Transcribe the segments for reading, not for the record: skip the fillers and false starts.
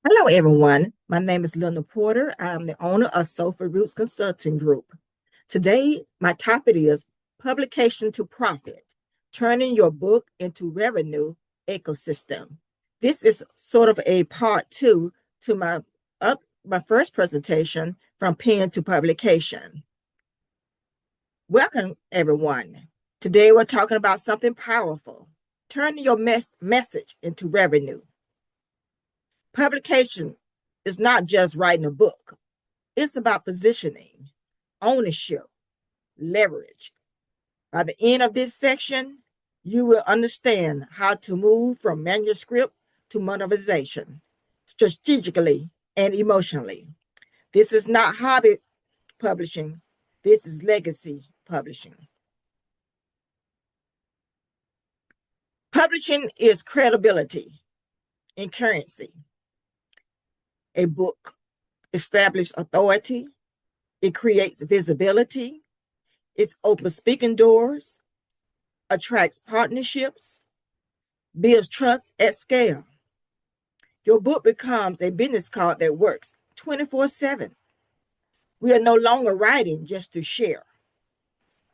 Hello, everyone. My name is Linda Porter. I'm the owner of Sofa Roots Consulting Group. Today, my topic is publication to profit, turning your book into revenue ecosystem. This is sort of a part two to my first presentation from pen to publication. Welcome, everyone. Today, we're talking about something powerful, turning your message into revenue. Publication is not just writing a book. It's about positioning, ownership, leverage. By the end of this section, you will understand how to move from manuscript to monetization strategically and emotionally. This is not hobby publishing, this is legacy publishing. Publishing is credibility and currency. A book establishes authority, it creates visibility, it opens speaking doors, attracts partnerships, builds trust at scale. Your book becomes a business card that works 24/7. We are no longer writing just to share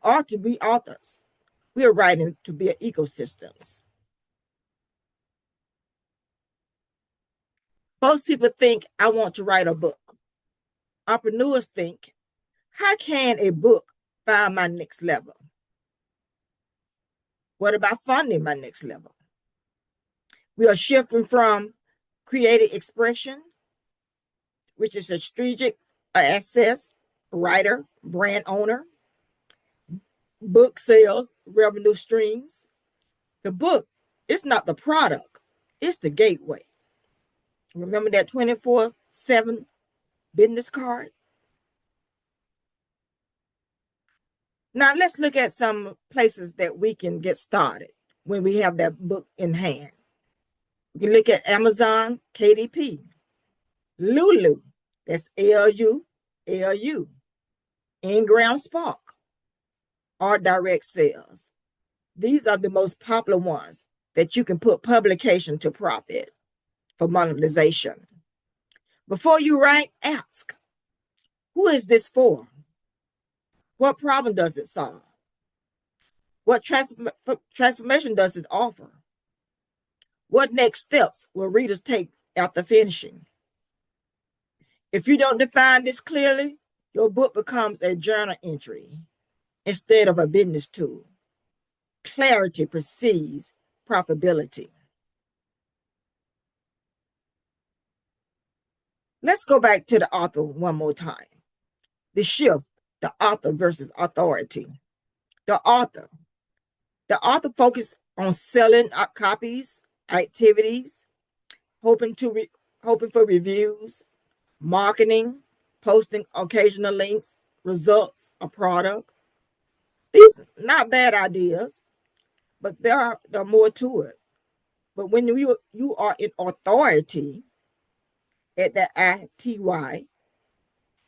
or to be authors. We are writing to build ecosystems. Most people think, I want to write a book. Entrepreneurs think, how can a book find my next level? What about funding my next level? We are shifting from creative expression, which is a strategic access, writer, brand owner, book sales, revenue streams. The book is not the product, it's the gateway. Remember that 24/7 business card? Now let's look at some places that we can get started when we have that book in hand. We can look at Amazon KDP, Lulu, that's LULU, Ingram Spark, or direct sales. These are the most popular ones that you can put publication to profit for monetization. Before you write, ask, who is this for? What problem does it solve? What transformation does it offer? What next steps will readers take after finishing? If you don't define this clearly, your book becomes a journal entry instead of a business tool. Clarity precedes profitability. Let's go back to the author one more time. The shift, the author versus authority. The author. The author focuses on selling copies, activities, hoping for reviews, marketing, posting occasional links, results, a product. These not bad ideas, but there are more to it. But when you are in authority at the ITY,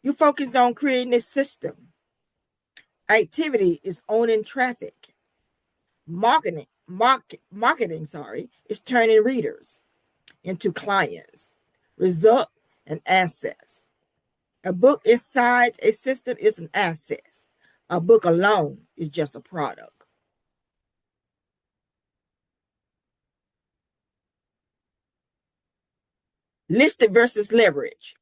you focus on creating a system. Activity is owning traffic. Marketing, is turning readers into clients. Result and assets. A book inside a system is an asset. A book alone is just a product. Listed versus leverage.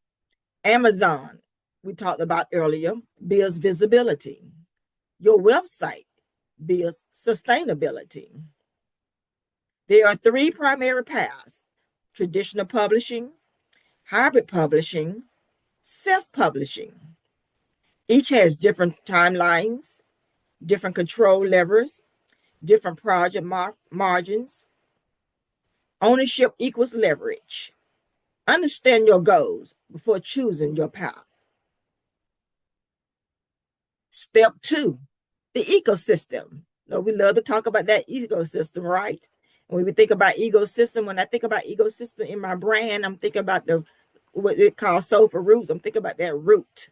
Amazon, we talked about earlier, builds visibility. Your website builds sustainability. There are three primary paths: traditional publishing, hybrid publishing, self-publishing. Each has different timelines, different control levers, different project margins. Ownership equals leverage. Understand your goals before choosing your path. Step two, the ecosystem. We love to talk about that ecosystem, right? When we think about ecosystem, when I think about ecosystem in my brand, I'm thinking about what it calls Sofa Roots. I'm thinking about that root,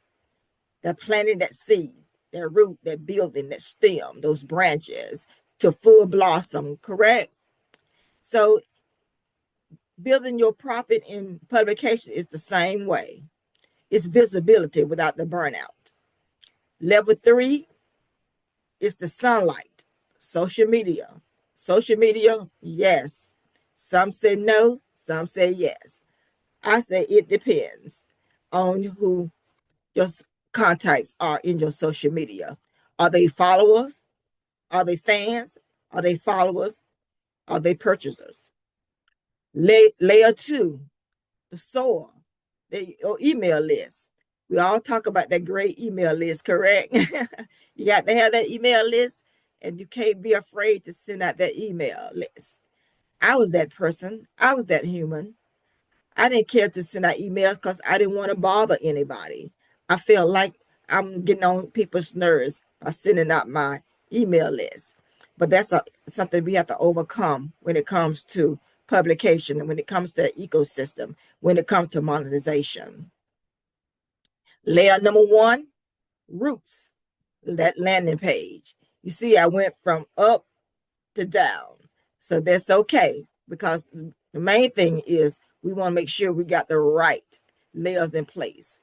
that planting that seed, that root, that building, that stem, those branches to full blossom, correct? So Building your profit in publication is the same way. It's visibility without the burnout. Level 3 is the sunlight, social media. Social media, yes. Some say no, some say yes. I say it depends on who your contacts are in your social media. Are they followers? Are they fans? Are they followers? Are they purchasers? Layer 2, the SOAR, your email list. We all talk about that great email list, correct? You got to have that email list, and you can't be afraid to send out that email list. I was that person. I was that human. I didn't care to send out emails because I didn't want to bother anybody. I felt like I'm getting on people's nerves by sending out my email list. But that's something we have to overcome when it comes to publication and when it comes to ecosystem, when it comes to monetization. Layer number 1, roots, that landing page. You see, I went from up to down. So that's okay, because the main thing is we want to make sure we got the right layers in place.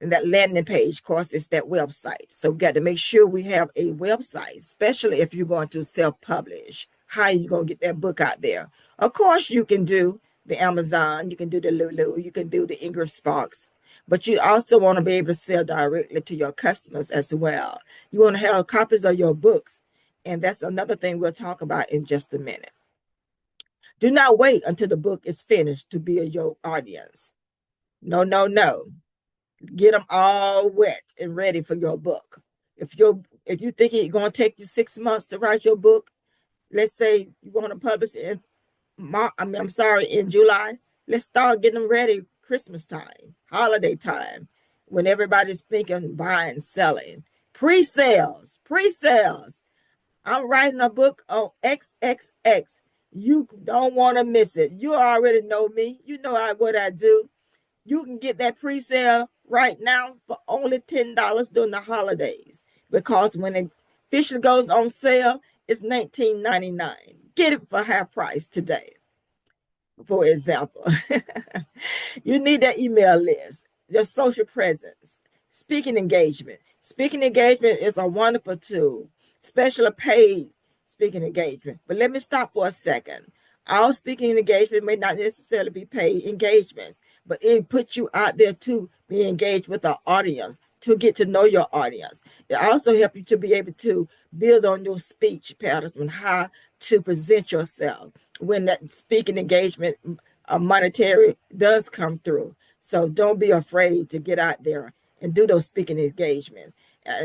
And that landing page, of course, is that website. So we got to make sure we have a website, especially if you're going to self-publish. How are you going to get that book out there? Of course, you can do the Amazon, you can do the Lulu, you can do the Ingram Sparks, but you also want to be able to sell directly to your customers as well. You want to have copies of your books. And that's another thing we'll talk about in just a minute. Do not wait until the book is finished to build your audience. No, no, no. Get them all wet and ready for your book. If you think it's going to take you 6 months to write your book, let's say you want to publish it in July. Let's start getting them ready Christmas time, holiday time, when everybody's thinking buying, selling. Pre-sales, pre-sales. I'm writing a book on XXX. You don't want to miss it. You already know me. You know what I do. You can get that pre-sale right now for only $10 during the holidays, because when it officially goes on sale, it's $19.99. Get it for half price today, for example. You need that email list, your social presence, speaking engagement. Speaking engagement is a wonderful tool, especially paid speaking engagement. But let me stop for a second. All speaking engagement may not necessarily be paid engagements, but it puts you out there to be engaged with the audience, to get to know your audience. It also helps you to be able to build on your speech patterns and how to present yourself when that speaking engagement monetary does come through. So don't be afraid to get out there and do those speaking engagements.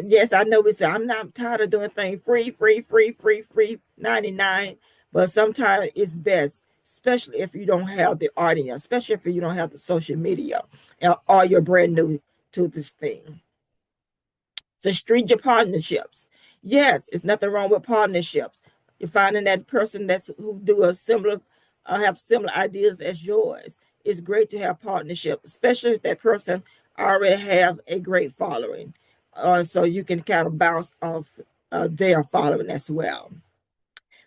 Yes, I know we say I'm not tired of doing things free, 99, but sometimes it's best, especially if you don't have the audience, especially if you don't have the social media, or you're brand new to this thing. So street your partnerships. Yes, it's nothing wrong with partnerships. You're finding that person that's who do a similar, have similar ideas as yours. It's great to have partnership, especially if that person already have a great following. So you can kind of bounce off their following as well.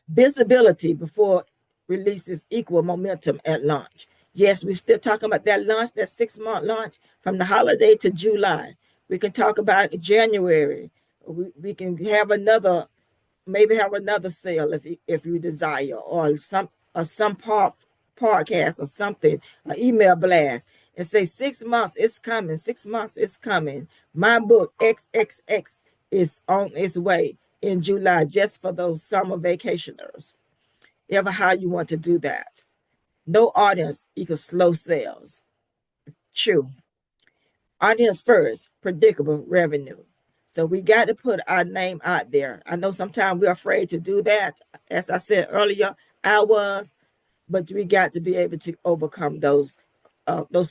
Visibility before releases equal momentum at launch. Yes, we're still talking about that launch, that 6-month launch from the holiday to July. We can talk about January. We can have another, maybe have another sale if you desire, or some podcast or something, an email blast, and say 6 months it's coming, 6 months it's coming. My book XXX is on its way in July, just for those summer vacationers. Ever how you want to do that. No audience equals slow sales. True. Audience first, predictable revenue. So we got to put our name out there. I know sometimes we're afraid to do that. As I said earlier, I was, but we got to be able to overcome those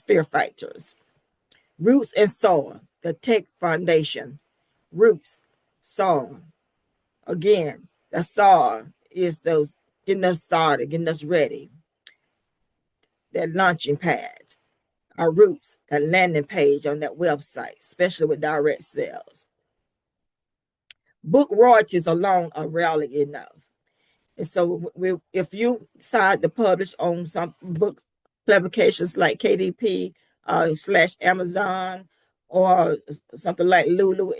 fear factors. Roots and soil, the tech foundation. Roots, soil. Again, the soil is those getting us started, getting us ready. That launching pad. Our roots, that landing page on that website, especially with direct sales. Book royalties alone are rarely enough. And so if you decide to publish on some book publications like KDP slash Amazon or something like Lulu,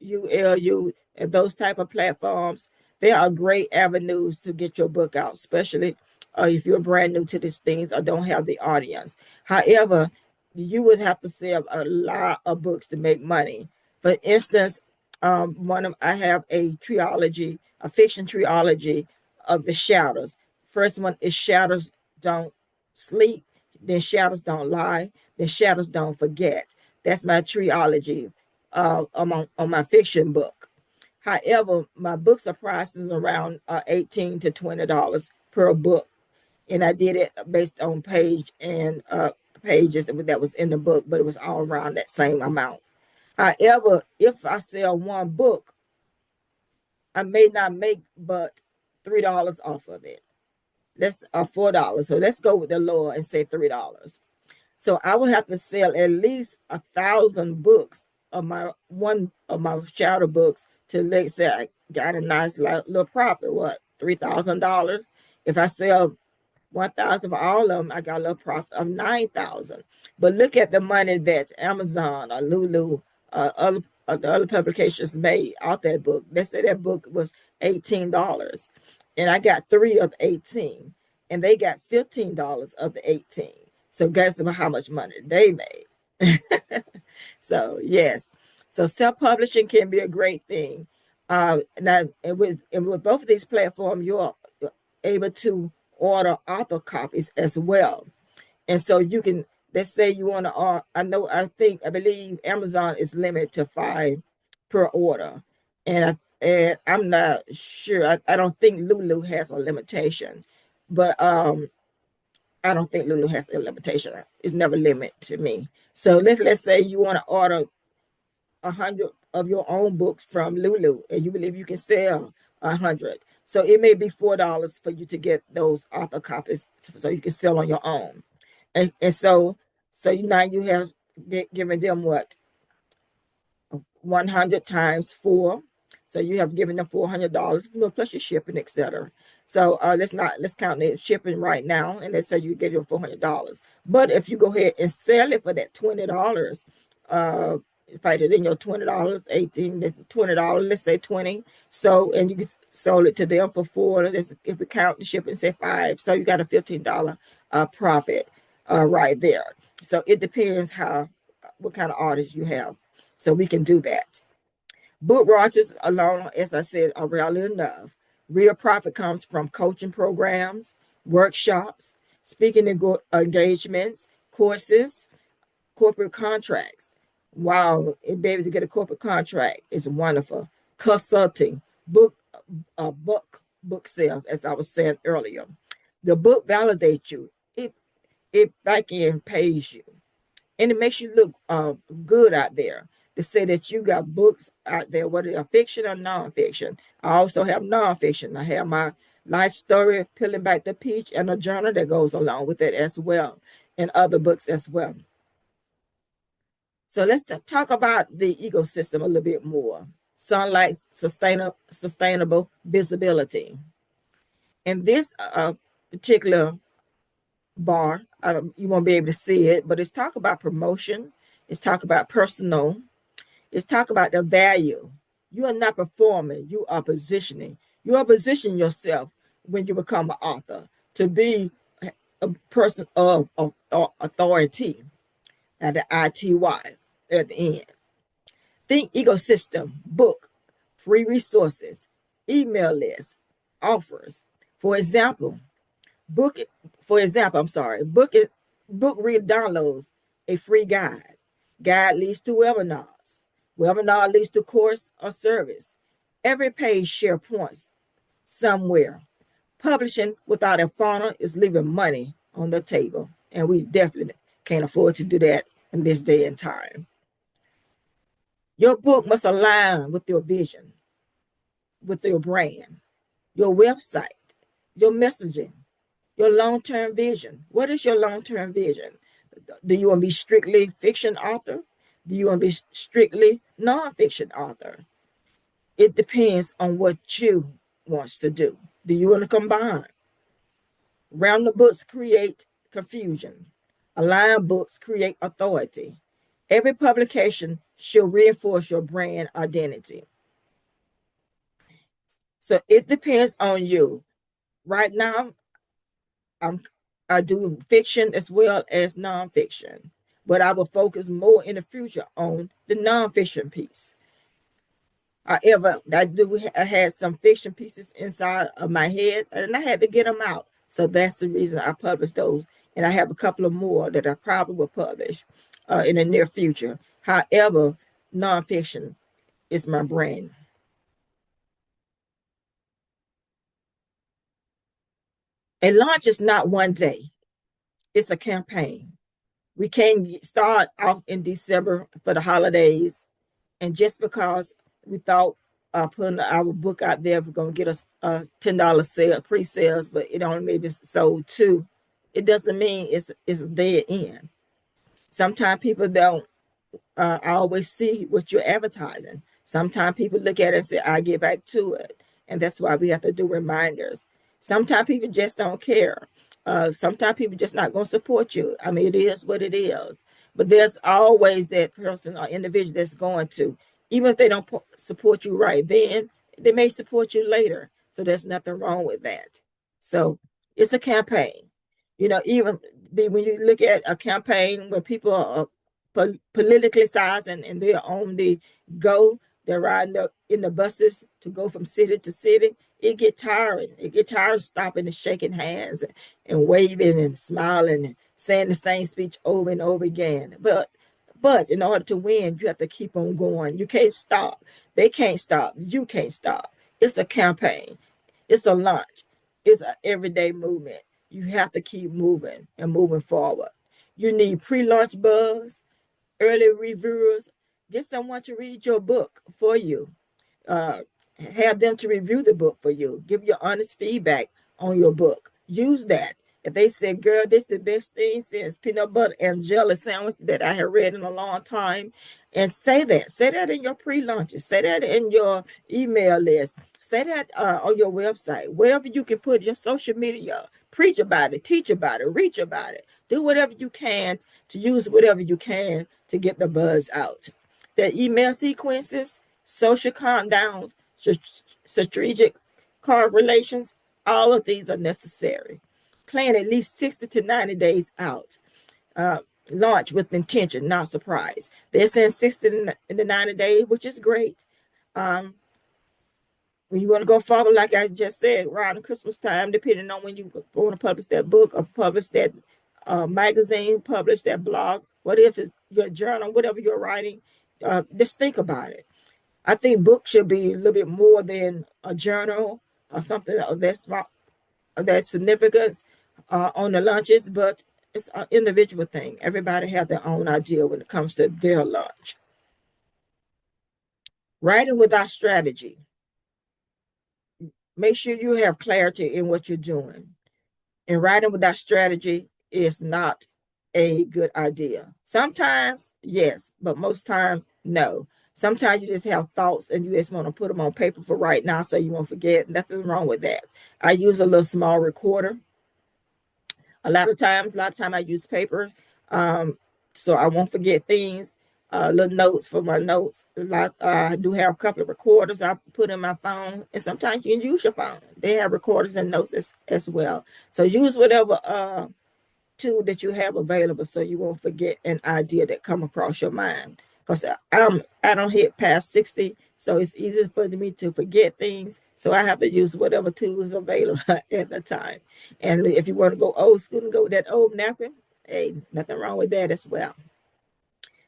LULU, and those type of platforms, they are great avenues to get your book out, especially if you're brand new to these things or don't have the audience. However, you would have to sell a lot of books to make money. For instance, I have a trilogy, a fiction trilogy of the shadows. First one is Shadows Don't Sleep, then Shadows Don't Lie, then Shadows Don't Forget. That's my trilogy on my fiction book. However, my books are priced around $18 to $20 per book, and I did it based on page and pages that was in the book, but it was all around that same amount. However, if I sell one book, I may not make but $3 off of it. Let's $4. So let's go with the lower and say $3. So I would have to sell at least 1,000 books of my one of my shadow books to let's say I got a nice little profit. What, $3,000? If I sell 1,000 for all of them, I got a little profit of 9,000. But look at the money that Amazon or Lulu, the other publications made out that book. Let's say that book was $18, and I got three of the 18, and they got $15 of the 18. So guess how much money they made. So yes, so self-publishing can be a great thing. Now, and with both of these platforms, you're able to order author copies as well. And so you can, let's say you want to, I believe Amazon is limited to 5 per order. And I'm not sure. I don't think Lulu has a limitation, but I don't think Lulu has a limitation. It's never limited to me. So let's say you want to order 100 of your own books from Lulu, and you believe you can sell 100. So it may be $4 for you to get those author copies, so you can sell on your own. And so now you have given them what, 100 times 4. So you have given them $400, plus your shipping, etc. So let's count the shipping right now, and let's say you get your $400. But if you go ahead and sell it for that $20, if I did in your $20, 18 to $20, let's say 20. So and you sold it to them for 4. If we count the shipping, say 5. So you got a $15 profit right there. So it depends what kind of artist you have. So we can do that. Book launches alone, as I said, are rarely enough. Real profit comes from coaching programs, workshops, speaking engagements, courses, corporate contracts. Wow, being able to get a corporate contract is wonderful. Consulting, book sales, as I was saying earlier. The book validates you. It back end pays you, and it makes you look good out there to say that you got books out there, whether they're fiction or nonfiction. I also have nonfiction. I have my life story, Peeling Back the Peach, and a journal that goes along with it as well, and other books as well. So let's talk about the ecosystem a little bit more. Sunlight, sustainable visibility. In this particular bar, you won't be able to see it, but it's talk about promotion. It's talk about personal. It's talk about the value. You are not performing, you are positioning. You are positioning yourself when you become an author to be a person of authority, at the ITY at the end. Think ecosystem, book, free resources, email list, offers. For example, book it. For example, I'm sorry, book read downloads a free guide. Guide leads to webinars. Webinar leads to course or service. Every page share points somewhere. Publishing without a funnel is leaving money on the table, and we definitely can't afford to do that in this day and time. Your book must align with your vision, with your brand, your website, your messaging, your long-term vision. What is your long-term vision? Do you want to be strictly fiction author? Do you want to be strictly nonfiction author? It depends on what you want to do. Do you want to combine? Random books create confusion. Aligned books create authority. Every publication should reinforce your brand identity. So it depends on you. Right now, I'm I do fiction as well as nonfiction, but I will focus more in the future on the nonfiction piece. However, I had some fiction pieces inside of my head, and I had to get them out. So that's the reason I published those, and I have a couple of more that I probably will publish in the near future. However, nonfiction is my brand. A launch is not one day; it's a campaign. We can't start off in December for the holidays, and just because we thought putting our book out there, we're gonna get us $10 sale pre-sales, but it only maybe sold two. It doesn't mean it's a dead end. Sometimes people don't always see what you're advertising. Sometimes people look at it and say, "I get back to it," and that's why we have to do reminders. Sometimes people just don't care. Sometimes people just not going to support you. I mean, it is what it is. But there's always that person or individual that's going to, even if they don't support you right then, they may support you later. So there's nothing wrong with that. So it's a campaign. Even when you look at a campaign where people are politically sized and they're on the go, they're riding up in the buses to go from city to city. It get tiring. It get tired stopping and shaking hands and waving and smiling and saying the same speech over and over again. But in order to win, you have to keep on going. You can't stop. They can't stop. You can't stop. It's a campaign. It's a launch. It's an everyday movement. You have to keep moving and moving forward. You need pre-launch buzz, early reviewers. Get someone to read your book for you. Uh, have them to review the book for you. Give your honest feedback on your book. Use that. If they say, "Girl, this is the best thing since peanut butter and jelly sandwich that I have read in a long time," and say that. Say that in your pre-launches. Say that in your email list. Say that on your website. Wherever you can put your social media. Preach about it. Teach about it. Reach about it. Do whatever you can to use whatever you can to get the buzz out. The email sequences, social countdowns, strategic correlations, all of these are necessary. Plan at least 60 to 90 days out. Uh, Launch with intention, not surprise. They're saying 60 in the 90 days, which is great. Um, when you want to go farther, like I just said, around Christmas time, depending on when you want to publish that book or publish that magazine, publish that blog, what if it's your journal, whatever you're writing, just think about it. I think books should be a little bit more than a journal or something of that significance on the lunches, but it's an individual thing. Everybody have their own idea when it comes to their lunch. Writing without strategy. Make sure you have clarity in what you're doing. And writing without strategy is not a good idea. Sometimes, yes, but most times, no. Sometimes you just have thoughts and you just want to put them on paper for right now so you won't forget. Nothing wrong with that. I use a little small recorder. A lot of time I use paper, so I won't forget things. Little notes for my notes. I do have a couple of recorders I put in my phone, and sometimes you can use your phone. They have recorders and notes as well. So use whatever tool that you have available so you won't forget an idea that come across your mind. Because I don't hit past 60, so it's easy for me to forget things. So I have to use whatever tool is available at the time. And if you want to go old school and go with that old napkin, hey, nothing wrong with that as well.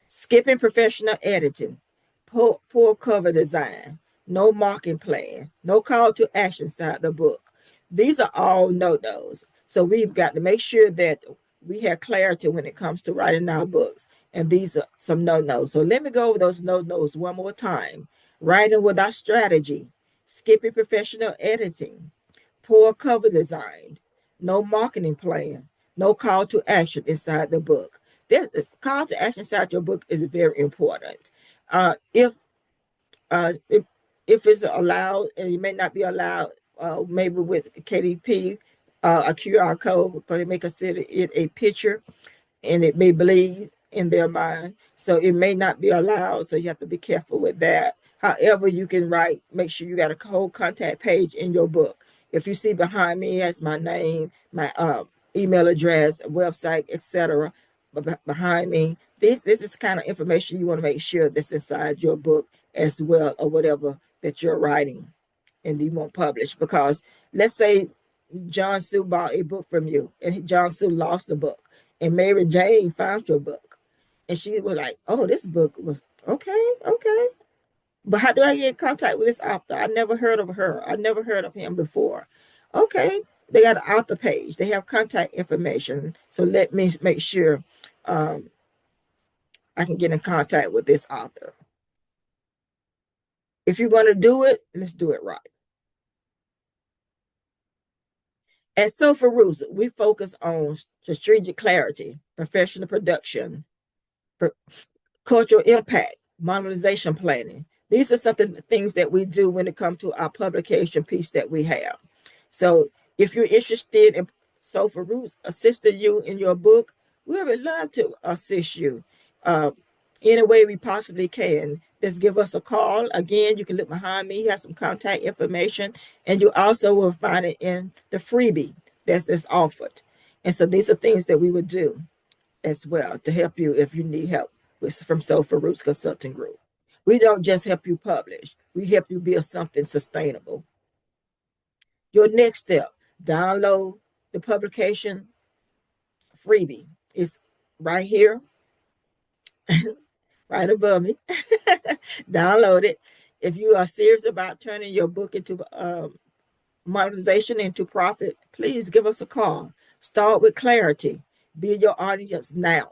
Skipping professional editing, poor cover design, no marking plan, no call to action inside the book. These are all no-nos. So we've got to make sure that we have clarity when it comes to writing our books. And these are some no-nos. So let me go over those no-nos one more time. Writing without strategy, skipping professional editing, poor cover design, no marketing plan, no call to action inside the book. The call to action inside your book is very important. Uh, if uh, if, if it's allowed, and it may not be allowed maybe with KDP, a QR code, because they may consider it a picture and it may bleed in their mind. So it may not be allowed. So you have to be careful with that. However, you can write, make sure you got a whole contact page in your book. If you see behind me, it has my name, my email address, website, etc. But behind me, this is kind of information you want to make sure that's inside your book as well, or whatever that you're writing and you won't publish. Because let's say John Sue bought a book from you and John Sue lost the book and Mary Jane found your book and she was like, oh, this book was okay, okay. But how do I get in contact with this author? I never heard of her. I never heard of him before. Okay, they got an author page. They have contact information. So let me make sure I can get in contact with this author. If you're going to do it, let's do it right. At Sofa Roots, we focus on strategic clarity, professional production, cultural impact, monetization planning. These are things that we do when it comes to our publication piece that we have. So if you're interested in Sofa Roots assisting you in your book, we would love to assist you any way we possibly can. Just give us a call. Again, you can look behind me. You have some contact information, and you also will find it in the freebie that's offered. And so these are things that we would do as well to help you if you need help from Sofa Roots Consulting Group. We don't just help you publish. We help you build something sustainable. Your next step, download the publication freebie. It's right here, right above me. Download it. If you are serious about turning your book into monetization into profit, please give us a call. Start with clarity. Build your audience now.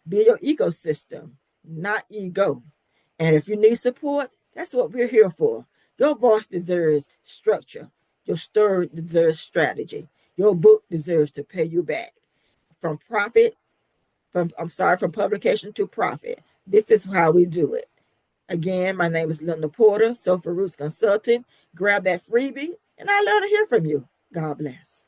Build your ecosystem, not ego. And if you need support, that's what we're here for. Your voice deserves structure. Your story deserves strategy. Your book deserves to pay you back. From from publication to profit. This is how we do it. Again, my name is Linda Porter, Sofa Roots Consulting. Grab that freebie, and I'd love to hear from you. God bless.